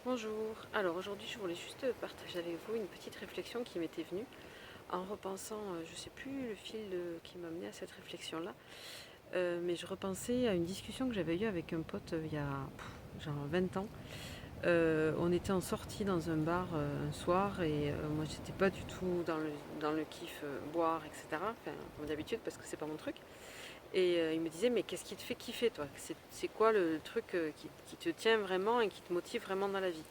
Bonjour, alors aujourd'hui je voulais juste partager avec vous une petite réflexion qui m'était venue en repensant, je ne sais plus le fil qui m'a mené à cette réflexion-là, mais je repensais à une discussion que j'avais eue avec un pote il y a genre 20 ans. On était en sortie dans un bar un soir et moi j'étais pas du tout dans le kiff boire, etc. Enfin, comme d'habitude parce que c'est pas mon truc. Et il me disait mais qu'est-ce qui te fait kiffer toi? C'est quoi le truc qui te tient vraiment et qui te motive vraiment dans la vie?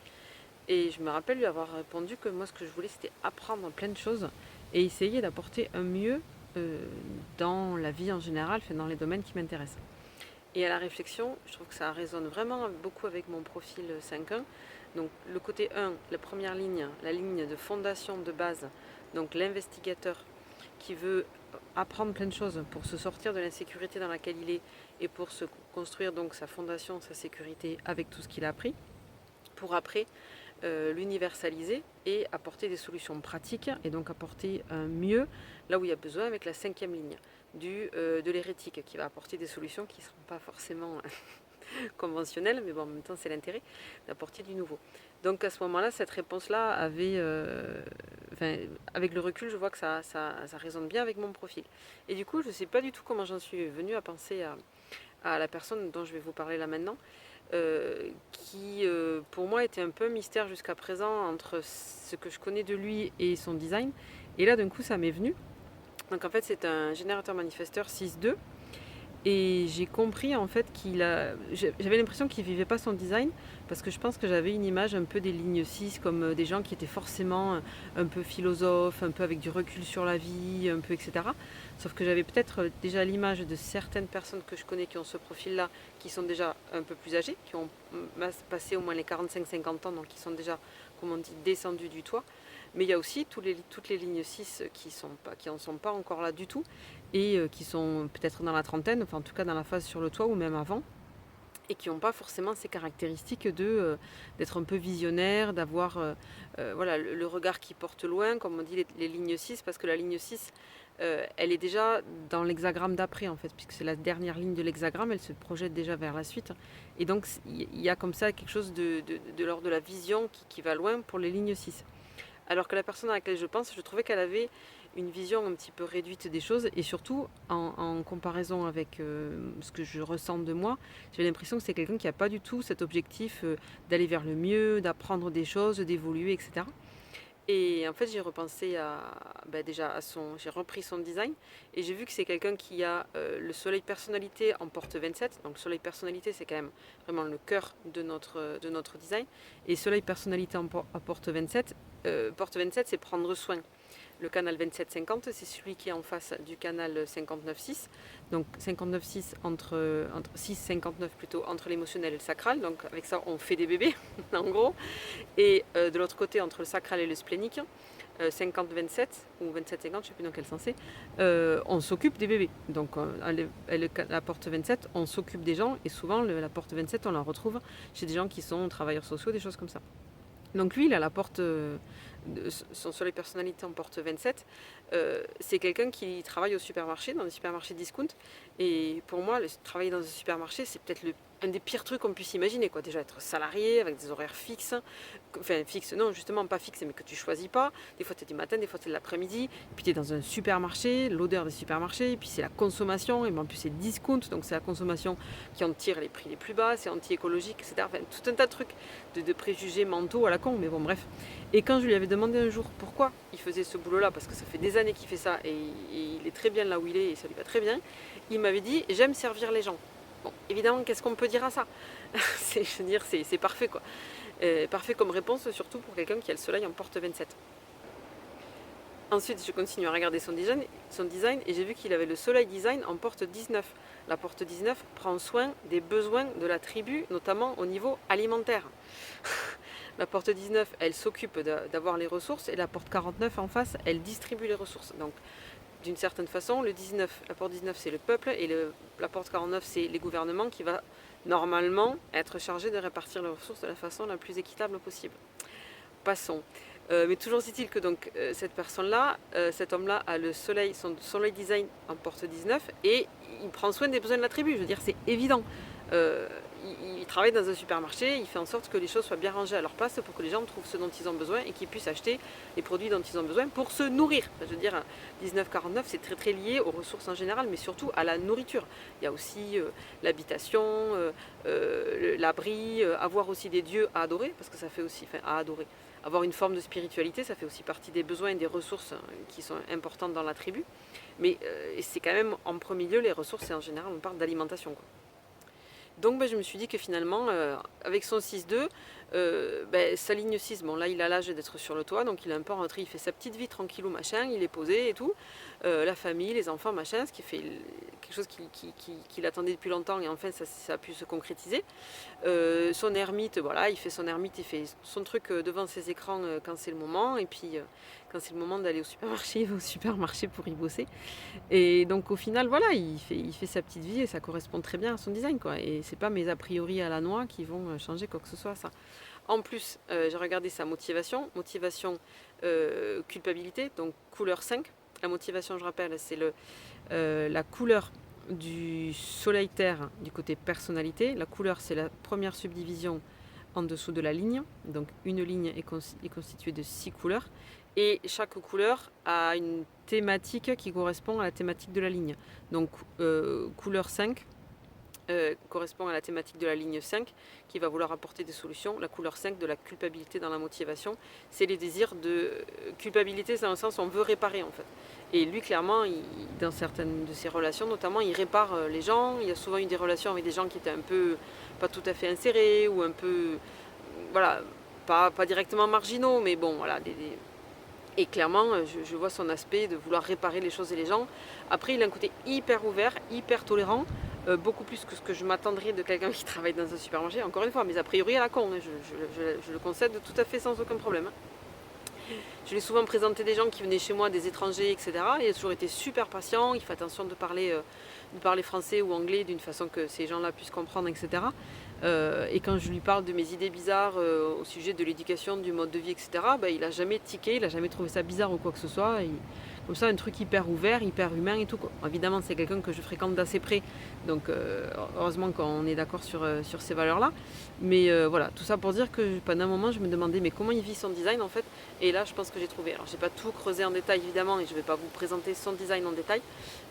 Et je me rappelle lui avoir répondu que moi, ce que je voulais, c'était apprendre plein de choses et essayer d'apporter un mieux euh, dans la vie en général, enfin, dans les domaines qui m'intéressent. Et à la réflexion, je trouve que ça résonne vraiment beaucoup avec mon profil 5.1. Donc le côté 1, la première ligne, la ligne de fondation de base, donc l'investigateur qui veut apprendre plein de choses pour se sortir de l'insécurité dans laquelle il est et pour se construire donc sa fondation, sa sécurité avec tout ce qu'il a appris, pour après l'universaliser et apporter des solutions pratiques et donc apporter un mieux là où il y a besoin avec la cinquième ligne de l'hérétique qui va apporter des solutions qui ne seront pas forcément conventionnelles, mais bon, en même temps c'est l'intérêt d'apporter du nouveau. Donc à ce moment-là, cette réponse-là avait, enfin, avec le recul, je vois que ça résonne bien avec mon profil. Et du coup, je ne sais pas du tout comment j'en suis venue à penser à la personne dont je vais vous parler là maintenant, qui pour moi était un peu un mystère jusqu'à présent entre ce que je connais de lui et son design. Et là d'un coup ça m'est venu. Donc en fait c'est un générateur manifesteur 6.2 et j'ai compris en fait j'avais l'impression qu'il vivait pas son design parce que je pense que j'avais une image un peu des lignes 6 comme des gens qui étaient forcément un peu philosophes, un peu avec du recul sur la vie, un peu etc. Sauf que j'avais peut-être déjà l'image de certaines personnes que je connais qui ont ce profil-là, qui sont déjà un peu plus âgées, qui ont passé au moins les 45-50 ans, donc qui sont déjà, comme on dit, descendus du toit. Mais il y a aussi toutes les lignes 6 qui n'en sont pas encore là du tout et qui sont peut-être dans la trentaine, enfin en tout cas dans la phase sur le toit ou même avant, et qui n'ont pas forcément ces caractéristiques d'être un peu visionnaire, d'avoir voilà, le regard qui porte loin, comme on dit les lignes 6, parce que la ligne 6, elle est déjà dans l'hexagramme d'après, en fait, puisque c'est la dernière ligne de l'hexagramme, elle se projette déjà vers la suite. Et donc, il y a comme ça quelque chose de l'ordre de la vision qui va loin pour les lignes 6. Alors que la personne à laquelle je pense, je trouvais qu'elle avait une vision un petit peu réduite des choses et surtout en comparaison avec ce que je ressens de moi, j'ai l'impression que c'est quelqu'un qui n'a pas du tout cet objectif d'aller vers le mieux, d'apprendre des choses, d'évoluer, etc. Et en fait, j'ai repensé déjà à j'ai repris son design et j'ai vu que c'est quelqu'un qui a le soleil personnalité en porte 27. Donc, le soleil personnalité, c'est quand même vraiment le cœur de notre design. Et soleil personnalité en porte 27, porte 27, c'est prendre soin. Le canal 27-50, c'est celui qui est en face du canal 59-6. Donc 59-6 entre 6-59 plutôt entre l'émotionnel et le sacral. Donc avec ça, on fait des bébés, en gros. Et de l'autre côté, entre le sacral et le splénique, 50-27 ou 27-50, je ne sais plus dans quel sens c'est, on s'occupe des bébés. Donc la porte 27, on s'occupe des gens et souvent la porte 27, on la retrouve chez des gens qui sont travailleurs sociaux, des choses comme ça. Donc lui, il a la porte, son soleil personnalité en porte 27. C'est quelqu'un qui travaille au supermarché, dans des supermarchés discount. Et pour moi, travailler dans un supermarché, c'est peut-être un des pires trucs qu'on puisse imaginer, quoi. Déjà être salarié avec des horaires fixes, enfin fixes, non justement pas fixes, mais que tu choisis pas. Des fois tu es du matin, des fois tu es de l'après-midi. Puis tu es dans un supermarché, l'odeur des supermarchés, et puis c'est la consommation, et en plus c'est discount, donc c'est la consommation qui en tire les prix les plus bas, c'est anti-écologique, etc. Enfin, tout un tas de trucs, de préjugés mentaux à la con, mais bon bref. Et quand je lui avais demandé un jour pourquoi il faisait ce boulot-là, parce que ça fait des années qu'il fait ça, et il est très bien là où il est, et ça lui va très bien, il m'avait dit j'aime servir les gens. Bon, évidemment, qu'est-ce qu'on peut dire à ça? Je veux dire, c'est parfait quoi. Parfait comme réponse, surtout pour quelqu'un qui a le soleil en porte 27. Ensuite, je continue à regarder son design et j'ai vu qu'il avait le soleil design en porte 19. La porte 19 prend soin des besoins de la tribu, notamment au niveau alimentaire. La porte 19, elle s'occupe d'avoir les ressources et la porte 49 en face, elle distribue les ressources. Donc, d'une certaine façon, la porte 19 c'est le peuple et la porte 49 c'est les gouvernements qui va normalement être chargé de répartir les ressources de la façon la plus équitable possible. Passons. Mais toujours est-il que donc cette personne-là, cet homme-là a son soleil design en porte 19 et il prend soin des besoins de la tribu. Je veux dire, c'est évident. il travaille dans un supermarché, il fait en sorte que les choses soient bien rangées à leur place pour que les gens trouvent ce dont ils ont besoin et qu'ils puissent acheter les produits dont ils ont besoin pour se nourrir. Je veux dire, 1949, c'est très très lié aux ressources en général, mais surtout à la nourriture. Il y a aussi l'habitation, l'abri, avoir aussi des dieux à adorer, parce que ça fait aussi, enfin, à adorer. Avoir une forme de spiritualité, ça fait aussi partie des besoins et des ressources qui sont importantes dans la tribu. Mais c'est quand même en premier lieu les ressources et en général on parle d'alimentation, quoi. Donc je me suis dit que finalement, avec son 6-2, sa ligne 6, bon là il a l'âge d'être sur le toit, donc il est un peu rentré, il fait sa petite vie tranquillou, machin, il est posé et tout. La famille, les enfants, machin, ce qui fait quelque chose qu'il attendait depuis longtemps et enfin ça a pu se concrétiser. Son ermite, voilà, il fait son ermite, il fait son truc devant ses écrans quand c'est le moment, et puis quand c'est le moment d'aller au supermarché, il va au supermarché pour y bosser. Et donc au final, voilà, il fait sa petite vie et ça correspond très bien à son design, quoi. Et c'est pas mes a priori à la noix qui vont changer quoi que ce soit à ça. En plus, j'ai regardé sa motivation. Motivation, culpabilité, donc couleur 5. La motivation, je rappelle, c'est la couleur du soleil-terre du côté personnalité. La couleur, c'est la première subdivision en dessous de la ligne. Donc une ligne est constituée de 6 couleurs. Et chaque couleur a une thématique qui correspond à la thématique de la ligne. Donc couleur 5 correspond à la thématique de la ligne 5 qui va vouloir apporter des solutions. La couleur 5 de la culpabilité dans la motivation, c'est les désirs de culpabilité, c'est dans le sens où on veut réparer en fait. Et lui clairement, dans certaines de ses relations notamment, il répare les gens. Il a souvent eu des relations avec des gens qui étaient un peu pas tout à fait insérés ou un peu, voilà, pas directement marginaux, mais bon, voilà, et clairement, je vois son aspect de vouloir réparer les choses et les gens. Après, il a un côté hyper ouvert, hyper tolérant, beaucoup plus que ce que je m'attendrais de quelqu'un qui travaille dans un supermarché. Encore une fois, mais a priori à la con, hein, je le concède tout à fait sans aucun problème. Je lui ai souvent présenté des gens qui venaient chez moi, des étrangers, etc. Il a toujours été super patient, il fait attention de parler français ou anglais d'une façon que ces gens-là puissent comprendre, etc. Et quand je lui parle de mes idées bizarres au sujet de l'éducation, du mode de vie, etc., il n'a jamais tiqué, il n'a jamais trouvé ça bizarre ou quoi que ce soit. Comme ça, un truc hyper ouvert, hyper humain et tout, quoi. Évidemment, c'est quelqu'un que je fréquente d'assez près, donc heureusement qu'on est d'accord sur ces valeurs-là. Mais voilà, tout ça pour dire que pendant un moment, je me demandais mais comment il vit son design en fait. Et là, je pense que j'ai trouvé. Alors, j'ai pas tout creusé en détail évidemment, et je vais pas vous présenter son design en détail.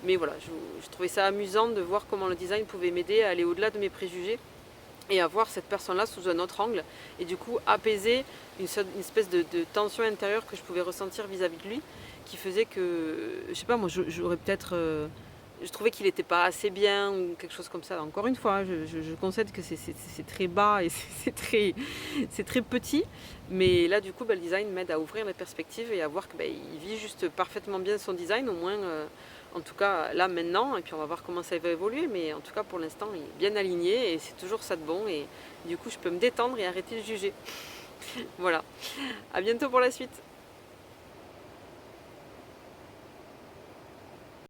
Mais voilà, je trouvais ça amusant de voir comment le design pouvait m'aider à aller au-delà de mes préjugés et à voir cette personne-là sous un autre angle, et du coup apaiser une espèce de tension intérieure que je pouvais ressentir vis-à-vis de lui, qui faisait que, je sais pas, moi j'aurais peut-être, je trouvais qu'il n'était pas assez bien ou quelque chose comme ça. Encore une fois, je concède que c'est très bas et c'est très petit, mais là du coup le design m'aide à ouvrir les perspectives et à voir qu'il vit juste parfaitement bien son design, au moins en tout cas là maintenant, et puis on va voir comment ça va évoluer, mais en tout cas pour l'instant il est bien aligné et c'est toujours ça de bon, et du coup je peux me détendre et arrêter de juger. Voilà, à bientôt pour la suite.